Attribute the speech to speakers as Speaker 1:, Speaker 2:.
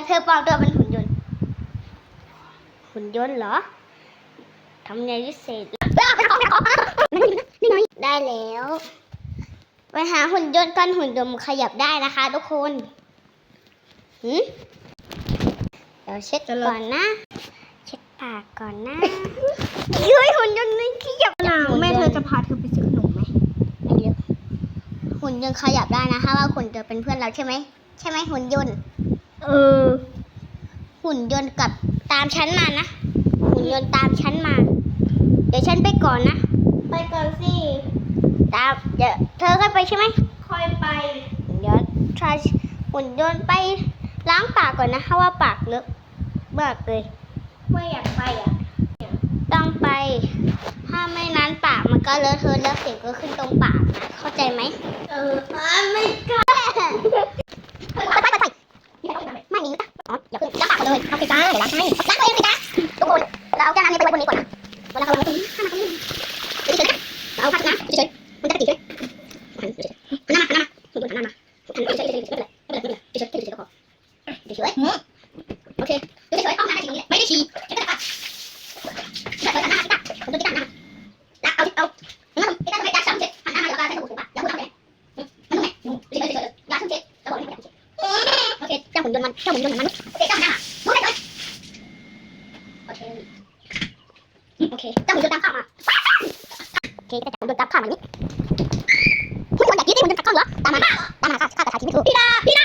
Speaker 1: เธอปลอมตัวเป็นหุ่นยนต์เหรอทำไงพิเศษได้แล้วไปหาหุ่นยนต์กันหุ่นยนต์ขยับได้นะคะทุกคนเดี๋ยวเช็ดก่อนนะเช็ดปากก่อนนะเฮ้ยหุ่นยนต์นี่ขยับ
Speaker 2: แม่เธอจะพาเธอไปซื้อขนมไหม
Speaker 1: ไม่เยอะหุ่นยนต์ขยับได้นะคะว่าหุ่นยนต์เป็นเพื่อนเราใช่ไหมหุ่นยนต์หุ่นยนต์กับตามฉันมานะหุ่นยนต์ตามฉันมาเดี๋ยวฉันไปก่อนนะ
Speaker 2: ไปก่อนสิ
Speaker 1: เดี๋ยวเธอค่อยไปใช่ไหม
Speaker 2: ค่อยไป
Speaker 1: เดี๋ยวทรายหุ่นยนต์ไปล้างปากก่อนนะเพราะว่าปากเลอะมากเลย
Speaker 2: ไม่อยากไป
Speaker 1: ต้องไปถ้าไม่นั้นปากมันก็เลอะเทอะแล้วเสียงก็ขึ้นตรงปากนะเข้าใจไหม
Speaker 2: ไม่กล้า
Speaker 1: ไม่มีอ๋ออย่าเพิ่งล้างปากเลยเอาไปจ้าเดี๋ยวล้างให้ล้างตัวเองเลยจ้าทุกคนเราเอาแก้วน้ำนี้ไปไว้บนนี้ก่อนนะเวลาเราเอาผ้าน้ำเฉยๆมันจะติดใช่ไหมหันมาหันหน้ามาหันเฉยๆไม่เป็นไรเฉยๆก็พอเฉยๆโอเคเฉยๆห้องน้ำไม่ได้ฉี่ไม่ได้ฉี่ผมจะตั้งหน้าแล้วเอางั้นผมจะตั้งใจหันหน้าแล้วก็ใส่หูถูกปะแล้วพูดทำไงมันเฉยๆยาชุ่มเช็ดแล้วบอกให้มันโอเคเจ้าหุ่นยนต์มันโอเคเจ้าหน้ามุดเลยโอเคเจ้าหุ่นยนต์ตามข้ามาโอเคก็จะหุ่นยนต์ตามข้ามานี้หุ่นยนต์อยากกินที่หุ่นยนต์ตัดข้าวเหรอตามมาข้าจะถ่ายคลิปให้ดูพี่ดา